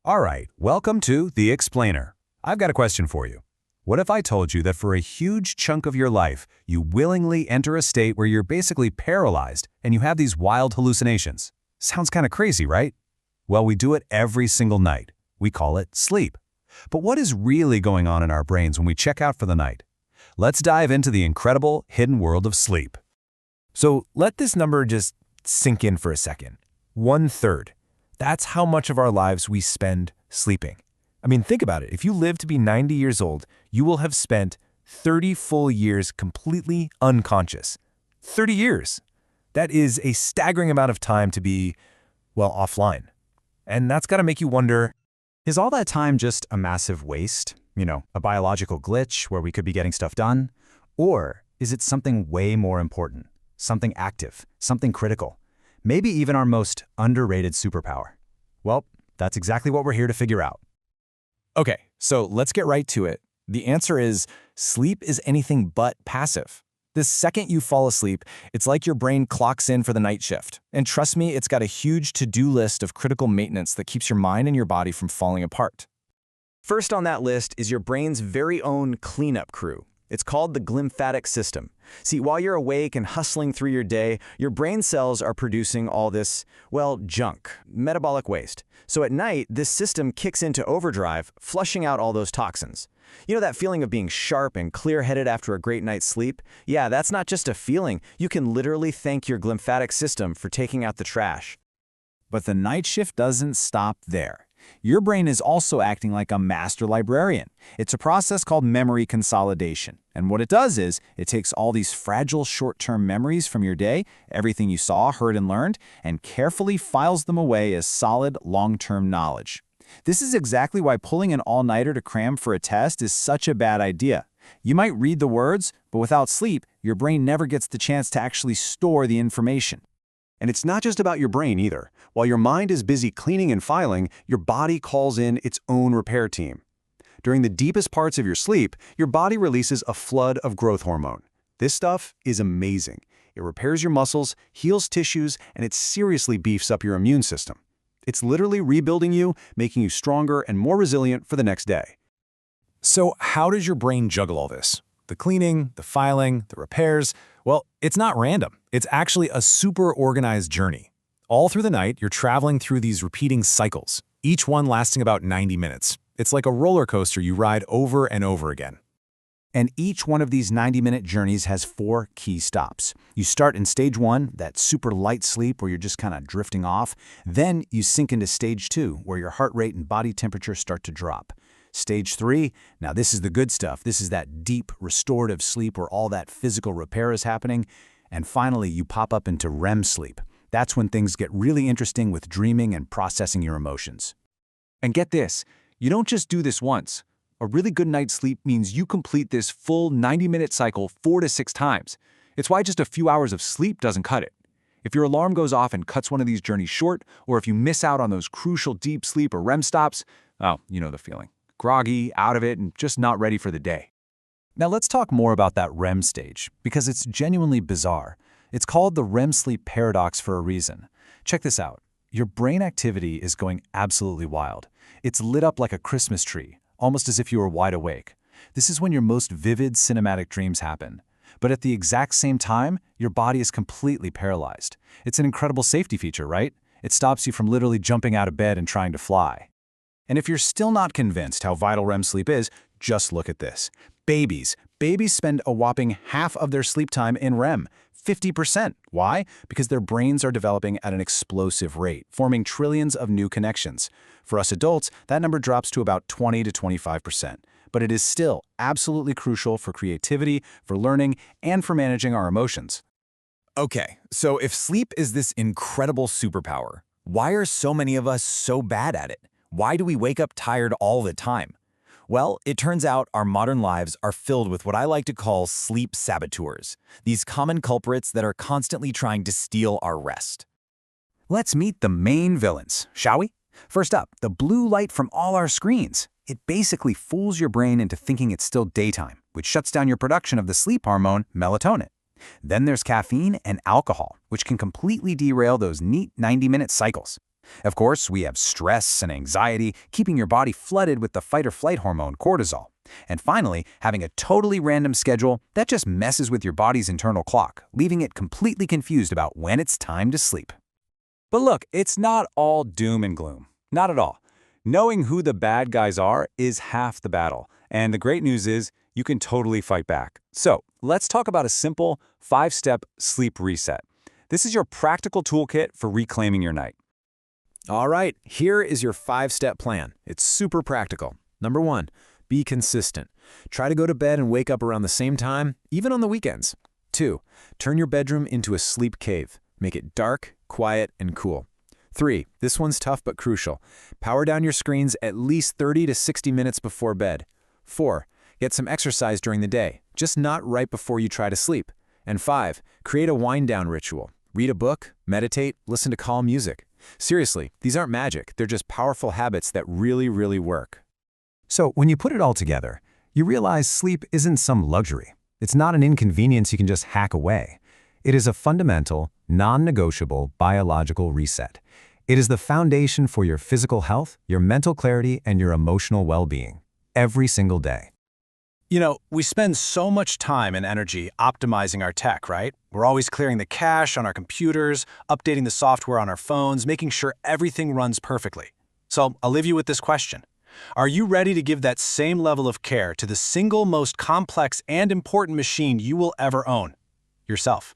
All right, welcome to The Explainer. I've got a question for you. What if I told you that for a huge chunk of your life, you willingly enter a state where you're basically paralyzed and you have these wild hallucinations? Sounds kind of crazy, right? Well, we do it every single night. We call it sleep. But what is really going on in our brains when we check out for the night? Let's dive into the incredible hidden world of sleep. So let this number just sink in for a second. 1/3. That's how much of our lives we spend sleeping. I mean, think about it. If you live to be 90 years old, you will have spent 30 full years completely unconscious. 30 years. That is a staggering amount of time to be, well, offline. And that's got to make you wonder, Is all that time just a massive waste? A biological glitch where we could be getting stuff done? Or is it something way more important? Something active, something critical? Maybe even our most underrated superpower? Well, that's exactly what we're here to figure out. okay, so let's get right to it. The answer is sleep is anything but passive. The second you fall asleep, it's like your brain clocks in for the night shift. And trust me, it's got a huge to-do list of critical maintenance that keeps your mind and your body from falling apart. First on that list is your brain's very own cleanup crew. It's called the glymphatic system. See, while you're awake and hustling through your day, your brain cells are producing all this, well, junk, metabolic waste. So at night, this system kicks into overdrive, flushing out all those toxins. You know that feeling of being sharp and clear-headed after a great night's sleep? Yeah, that's not just a feeling. You can literally thank your glymphatic system for taking out the trash. But the night shift doesn't stop there. Your brain is also acting like a master librarian. It's a process called memory consolidation. And what it does is, it takes all these fragile short-term memories from your day, everything you saw, heard, and learned, and carefully files them away as solid, long-term knowledge. This is exactly why pulling an all-nighter to cram for a test is such a bad idea. You might read the words, but without sleep, your brain never gets the chance to actually store the information. And it's not just about your brain either. While your mind is busy cleaning and filing, your body calls in its own repair team. During the deepest parts of your sleep, your body releases a flood of growth hormone. This stuff is amazing. It repairs your muscles, heals tissues, and it seriously beefs up your immune system. It's literally rebuilding you, making you stronger and more resilient for the next day. So how does your brain juggle all this? The cleaning, the filing, the repairs? Well, it's not random. It's actually a super organized journey. All through the night, you're traveling through these repeating cycles, each one lasting about 90 minutes. It's like a roller coaster you ride over and over again. And each one of these 90-minute journeys has 4 key stops. You start in stage 1, that super light sleep where you're just kind of drifting off. Then you sink into stage 2, where your heart rate and body temperature start to drop. Stage 3, now this is the good stuff. This is that deep, restorative sleep where all that physical repair is happening. And finally, you pop up into REM sleep. That's when things get really interesting with dreaming and processing your emotions. And get this, you don't just do this once. A really good night's sleep means you complete this full 90-minute cycle 4 to 6 times. It's why just a few hours of sleep doesn't cut it. If your alarm goes off and cuts one of these journeys short, or if you miss out on those crucial deep sleep or REM stops, oh, you know the feeling. Groggy, out of it, and just not ready for the day. Now let's talk more about that REM stage, because it's genuinely bizarre. It's called the REM sleep paradox for a reason. Check this out. Your brain activity is going absolutely wild. It's lit up like a Christmas tree, almost as if you were wide awake. This is when your most vivid cinematic dreams happen. But at the exact same time, your body is completely paralyzed. It's an incredible safety feature, right? It stops you from literally jumping out of bed and trying to fly. And if you're still not convinced how vital REM sleep is, just look at this. Babies spend a whopping half of their sleep time in REM, 50%. Why? Because their brains are developing at an explosive rate, forming trillions of new connections. For us adults, that number drops to about 20 to 25%. But it is still absolutely crucial for creativity, for learning, and for managing our emotions. Okay, so if sleep is this incredible superpower, why are so many of us so bad at it? Why do we wake up tired all the time? Well, it turns out our modern lives are filled with what I like to call sleep saboteurs, these common culprits that are constantly trying to steal our rest. Let's meet the main villains, shall we? First up, the blue light from all our screens. It basically fools your brain into thinking it's still daytime, which shuts down your production of the sleep hormone, melatonin. Then there's caffeine and alcohol, which can completely derail those neat 90-minute cycles. Of course, we have stress and anxiety, keeping your body flooded with the fight-or-flight hormone cortisol. And finally, having a totally random schedule that just messes with your body's internal clock, leaving it completely confused about when it's time to sleep. But look, it's not all doom and gloom. Not at all. Knowing who the bad guys are is half the battle. And the great news is you can totally fight back. So let's talk about a simple 5-step sleep reset. This is your practical toolkit for reclaiming your night. All right, here is your 5-step plan. It's super practical. Number 1, be consistent. Try to go to bed and wake up around the same time, even on the weekends. 2, turn your bedroom into a sleep cave. Make it dark, quiet, and cool. 3, this one's tough but crucial. Power down your screens at least 30 to 60 minutes before bed. 4, get some exercise during the day, just not right before you try to sleep. And 5, create a wind-down ritual. Read a book, meditate, listen to calm music. Seriously, these aren't magic. They're just powerful habits that really, really work. So when you put it all together, you realize sleep isn't some luxury. It's not an inconvenience you can just hack away. It is a fundamental, non-negotiable biological reset. It is the foundation for your physical health, your mental clarity, and your emotional well-being, every single day. You know, we spend so much time and energy optimizing our tech, right? We're always clearing the cache on our computers, updating the software on our phones, making sure everything runs perfectly. So I'll leave you with this question. Are you ready to give that same level of care to the single most complex and important machine you will ever own? Yourself.